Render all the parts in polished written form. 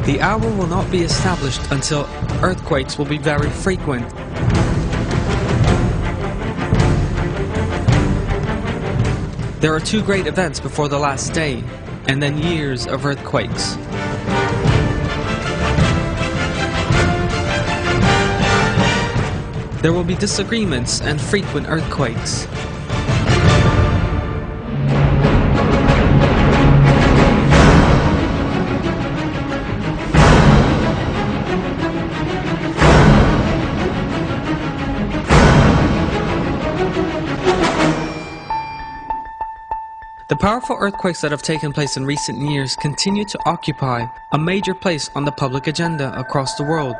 The hour will not be established until earthquakes will be very frequent. There are two great events before the last day, and then years of earthquakes. There will be disagreements and frequent earthquakes. The powerful earthquakes that have taken place in recent years continue to occupy a major place on the public agenda across the world.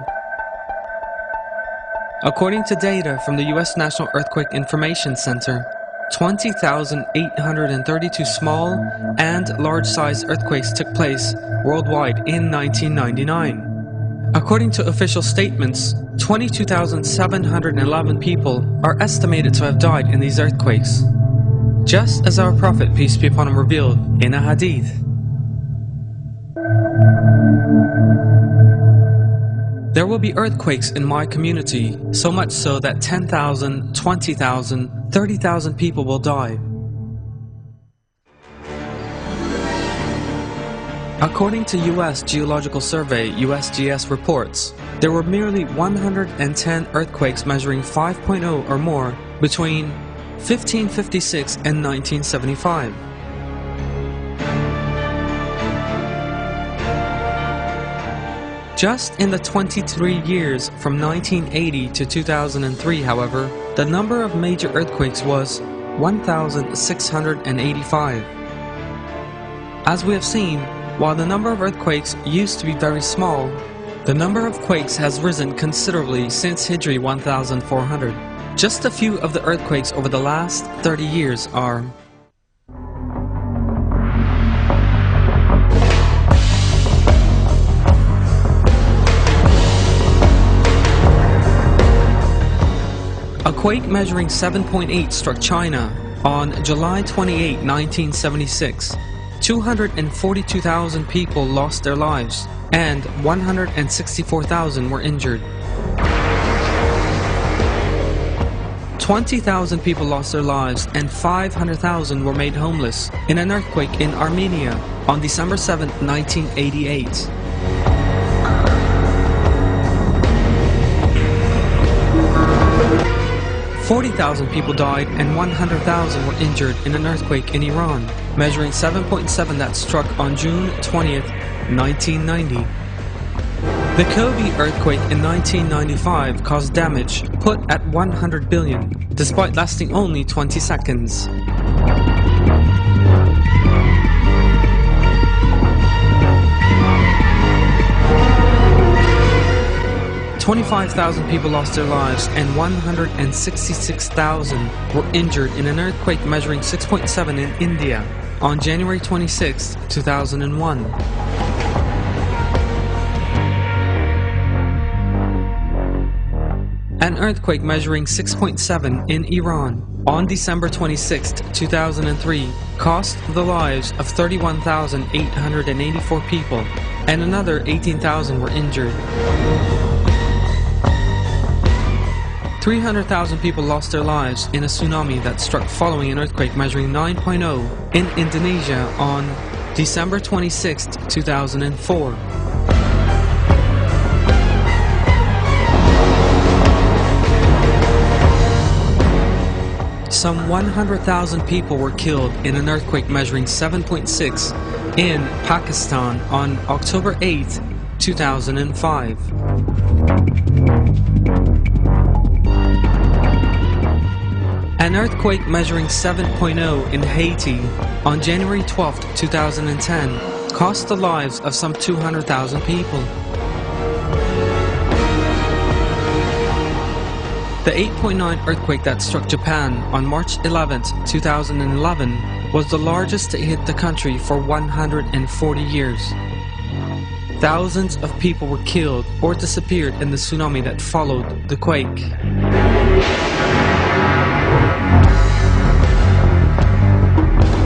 According to data from the U.S. National Earthquake Information Center, 20,832 small and large-sized earthquakes took place worldwide in 1999. According to official statements, 22,711 people are estimated to have died in these earthquakes, just as our Prophet, peace be upon him, revealed in a hadith. There will be earthquakes in my community, so much so that 10,000, 20,000, 30,000 people will die. According to U.S. Geological Survey (USGS) reports, there were merely 110 earthquakes measuring 5.0 or more between 1556 and 1975. Just in the 23 years from 1980 to 2003, however, the number of major earthquakes was 1,685. As we have seen, while the number of earthquakes used to be very small, the number of quakes has risen considerably since Hijri 1400. Just a few of the earthquakes over the last 30 years are: a quake measuring 7.8 struck China on July 28, 1976. 242,000 people lost their lives and 164,000 were injured. 20,000 people lost their lives and 500,000 were made homeless in an earthquake in Armenia on December 7, 1988. $40,000 people died and 100,000 were injured in an earthquake in Iran, measuring 7.7 that struck on June 20, 1990. The Kobe earthquake in 1995 caused damage put at 100 billion, despite lasting only 20 seconds. $25,000 people lost their lives and 166,000 were injured in an earthquake measuring 6.7 in India on January 26, 2001. An earthquake measuring 6.7 in Iran on December 26, 2003 cost the lives of 31,884 people and another 18,000 were injured. 300,000 people lost their lives in a tsunami that struck following an earthquake measuring 9.0 in Indonesia on December 26, 2004. Some 100,000 people were killed in an earthquake measuring 7.6 in Pakistan on October 8, 2005. An earthquake measuring 7.0 in Haiti on January 12, 2010 cost the lives of some 200,000 people. The 8.9 earthquake that struck Japan on March 11, 2011 was the largest to hit the country for 140 years. Thousands of people were killed or disappeared in the tsunami that followed the quake.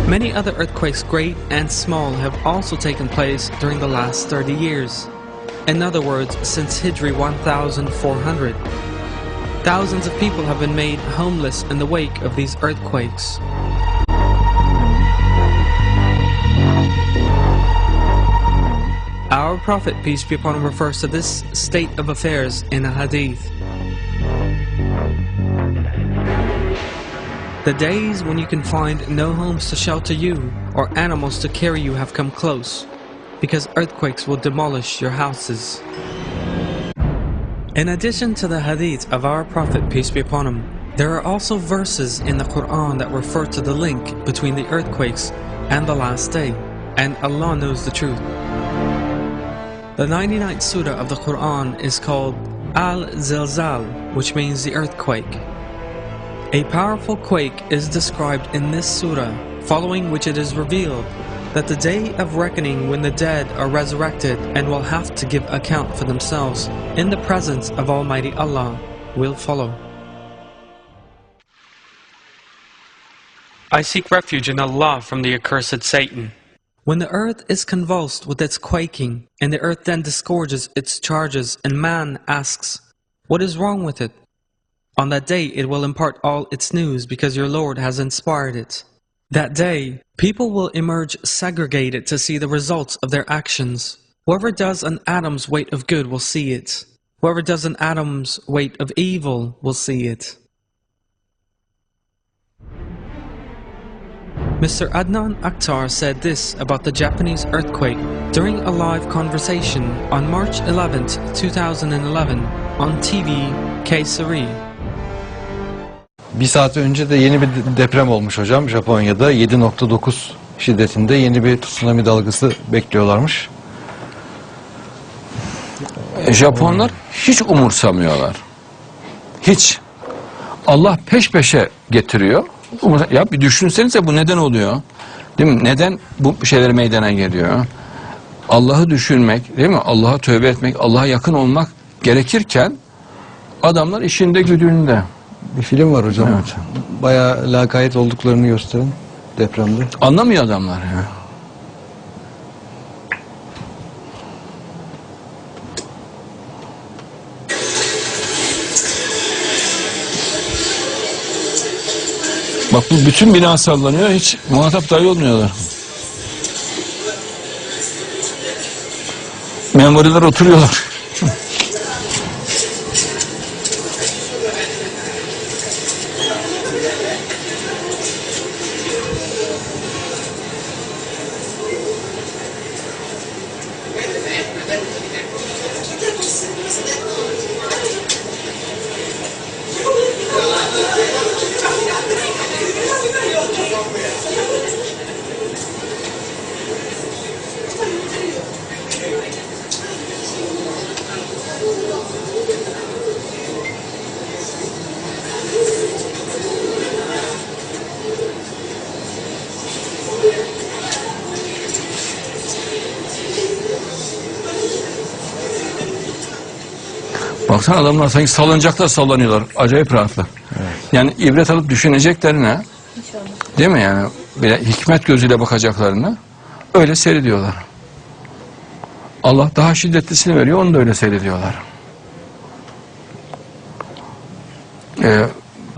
Many other earthquakes, great and small, have also taken place during the last 30 years. In other words, since Hijri 1400. Thousands of people have been made homeless in the wake of these earthquakes. Our Prophet, peace be upon him, refers to this state of affairs in a hadith. The days when you can find no homes to shelter you or animals to carry you have come close, because earthquakes will demolish your houses. In addition to the hadith of our Prophet, peace be upon him, there are also verses in the Quran that refer to the link between the earthquakes and the last day, and Allah knows the truth. The 99th surah of the Quran is called Al-Zilzal, which means the earthquake. A powerful quake is described in this surah, following which it is revealed that the day of reckoning when the dead are resurrected and will have to give account for themselves in the presence of Almighty Allah will follow. I seek refuge in Allah from the accursed Satan. When the earth is convulsed with its quaking, and the earth then disgorges its charges, and man asks, "What is wrong with it?" On that day it will impart all its news because your Lord has inspired it. That day, people will emerge segregated to see the results of their actions. Whoever does an atom's weight of good will see it. Whoever does an atom's weight of evil will see it. Mr. Adnan Akhtar said this about the Japanese earthquake during a live conversation on March 11, 2011 on TV Kayseri. Bir saat önce de yeni bir deprem olmuş hocam Japonya'da 7.9 şiddetinde yeni bir tsunami dalgası bekliyorlarmış. Japonlar hiç umursamıyorlar. Hiç. Allah peş peşe getiriyor. Ya bir düşünsenize bu neden oluyor? Değil mi? Neden bu şeyler meydana geliyor? Allah'ı düşünmek, değil mi? Allah'a tövbe etmek, Allah'a yakın olmak gerekirken adamlar işinde güdüğünde. Bir film var hocam. Evet. Bayağı lakayt olduklarını gösteren depremde. Anlamıyor adamlar ya. Bak bu bütün bina sallanıyor, hiç muhatap dahi olmuyorlar. Memuriler oturuyorlar. Baksana adamlar sanki salıncakta sallanıyorlar. Acayip rahatlar. Evet. Yani ibret alıp düşüneceklerine, değil mi yani? Bir hikmet gözüyle bakacaklarına öyle seyrediyorlar. Allah daha şiddetlisini veriyor, onu da öyle seyrediyorlar.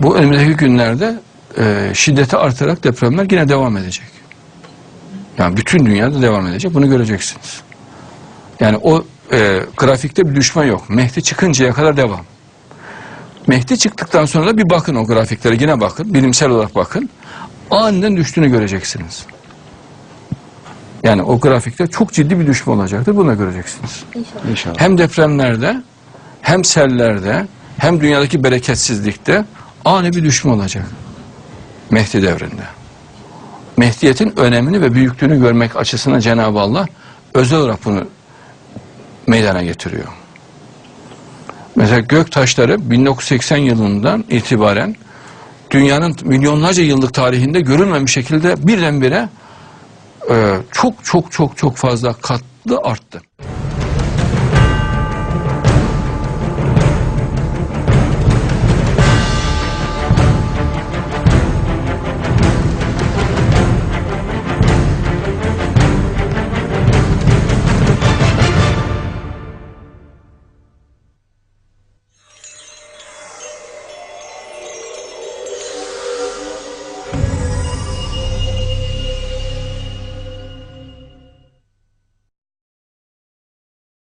Bu önümüzdeki günlerde şiddeti artarak depremler yine devam edecek. Yani bütün dünyada devam edecek. Bunu göreceksiniz. Yani o grafikte bir düşme yok. Mehdi çıkıncaya kadar devam. Mehdi çıktıktan sonra da bir bakın o grafiklere, yine bakın. Bilimsel olarak bakın. Aniden düştüğünü göreceksiniz. Yani o grafikte çok ciddi bir düşme olacaktır. Bunu da göreceksiniz. İnşallah. İnşallah. Hem depremlerde, hem sellerde, hem dünyadaki bereketsizlikte ani bir düşme olacak. Mehdi devrinde. Mehdiyetin önemini ve büyüklüğünü görmek açısından Cenab-ı Allah özel olarak bunu meydana getiriyor. Mesela gök taşları 1980 yılından itibaren dünyanın milyonlarca yıllık tarihinde görülmemiş şekilde birdenbire çok fazla katlı arttı.